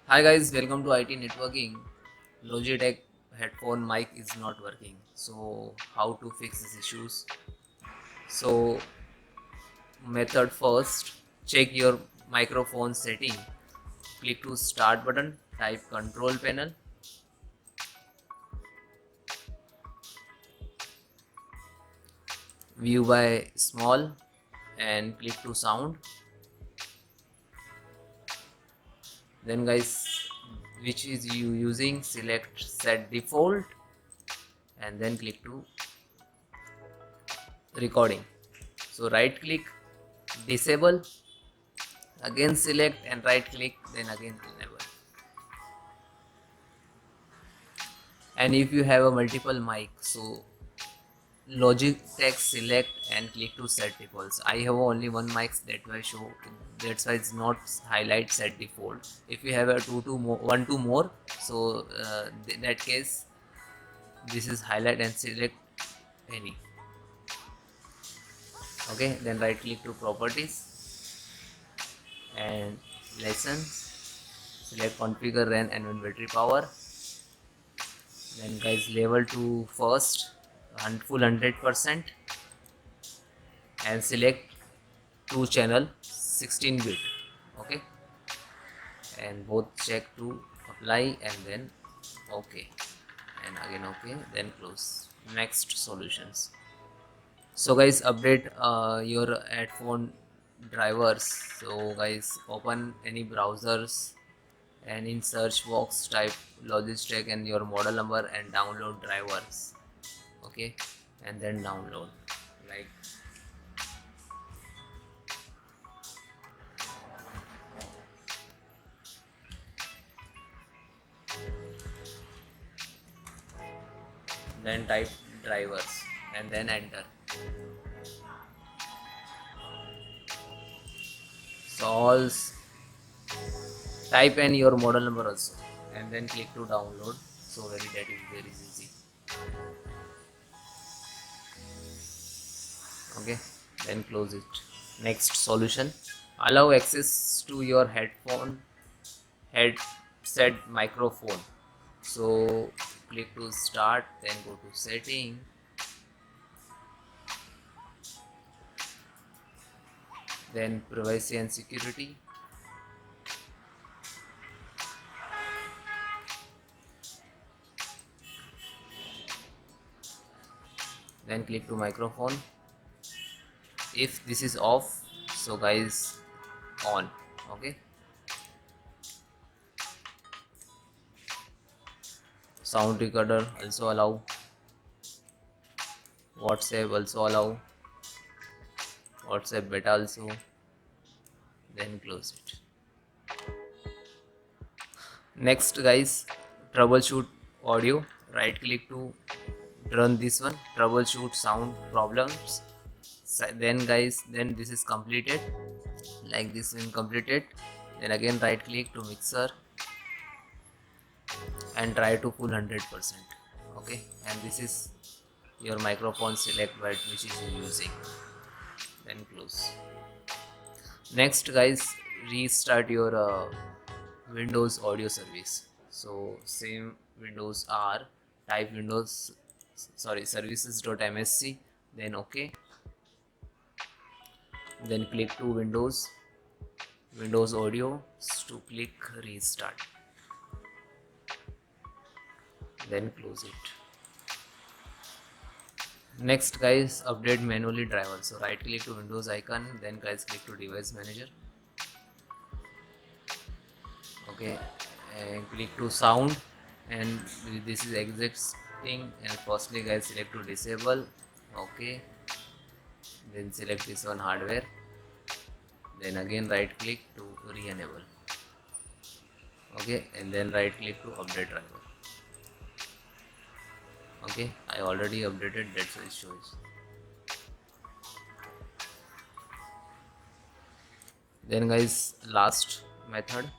Hi guys, welcome to IT Networking. Logitech headphone mic is not working. So how to fix these issues? So method first, check your microphone setting. Click to start button, type control panel. View by small and click to sound. Then guys, which is you using, select set default and then click to recording. So right click, disable, again select and right click, then again enable. And if you have a multiple mic, so Logitech select and click to set defaults. I have only one mic, that's why it's not highlight set default. If you have a two more, so in that case this is highlight and select any. Okay, then right click to properties and lessons, select configure RAM and inventory power. Then guys, level to first and full 100% and select 2 channel 16 bit. Okay, and both check to apply and then okay, and again okay, then close. Next solutions. So guys, update your headphone drivers. So guys, open any browsers and in search box type Logitech and your model number and download drivers. Okay, and then download like then type drivers and then enter. So all type in your model number also and then click to download. So very easy. Okay, then close it. Next solution, allow access to your headset microphone. So click to start, then go to setting, then privacy and security, then click to microphone. If this is off, so guys on. Okay, sound recorder also allow, WhatsApp also allow, WhatsApp beta also, then close it. Next guys, troubleshoot audio. Right click to run this one, troubleshoot sound problems. Then guys, then this is completed, like this one completed. Then again right click to mixer and try to full 100%. Okay, and this is your microphone select which is you using, then close. Next guys, restart your Windows audio service. So same Windows R, type Windows services.msc, then okay, then click to Windows audio to click restart, then close it. Next guys, update manually driver. So right click to Windows icon, then guys click to device manager. Okay, and click to sound, and this is existing, and firstly guys select to disable. Okay, then select this one hardware, then again right click to re-enable. Okay, and then right click to update driver. Okay, I already updated, that's why it shows. Then guys, last method,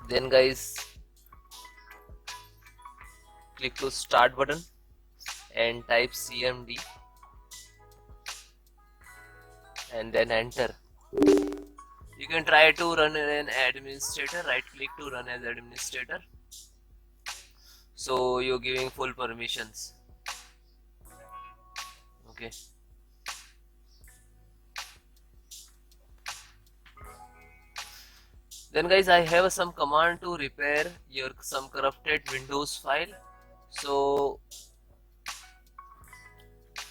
then guys click to start button and type cmd and then enter. You can try to run an administrator, right click to run as administrator. So you're giving full permissions. Okay. Then guys, I have some command to repair your some corrupted Windows file. So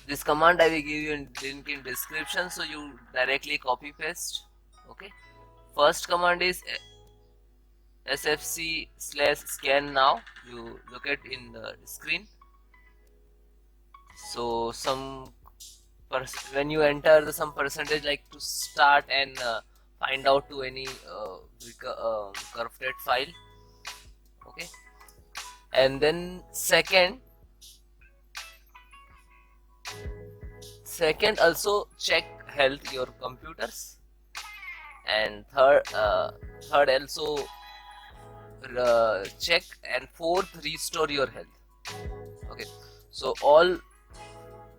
this command I will give you in link in description, so you directly copy paste. Okay. First command is sfc/scannow. You look at in the screen. So when you enter some percentage like to start and find out to any corrupted file. Okay. And then second also check health your computers, and third also check, and fourth restore your health. Okay, so all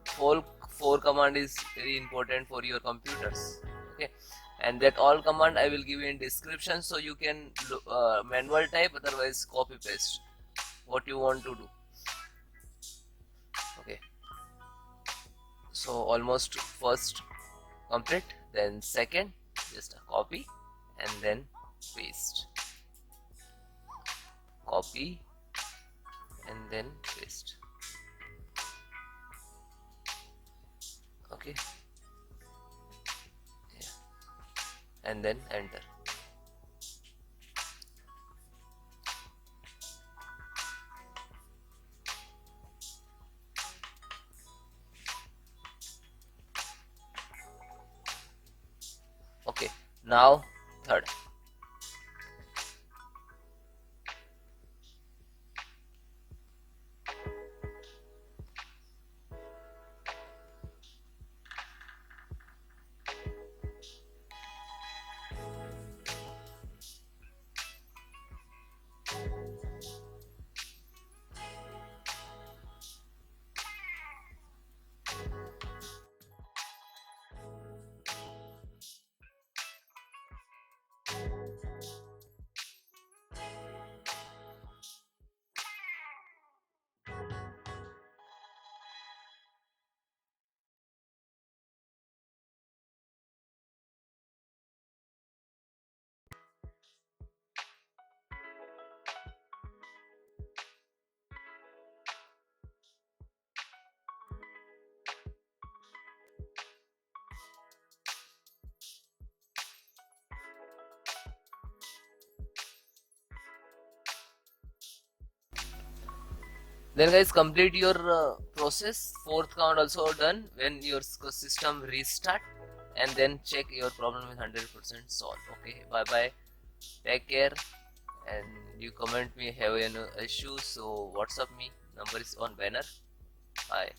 four command is very important for your computers. Okay, and that all command I will give you in description, so you can manual type, otherwise copy paste what you want to do. Okay, so almost first complete, then second just a copy and then paste, copy and then paste. Okay, yeah. And then enter. Okay, now third. Then guys, complete your process. Fourth count also done. When your system restart, and then check your problem is 100% solved. Okay, bye bye, take care, and you comment me have any issue, so WhatsApp me, number is on banner. Bye.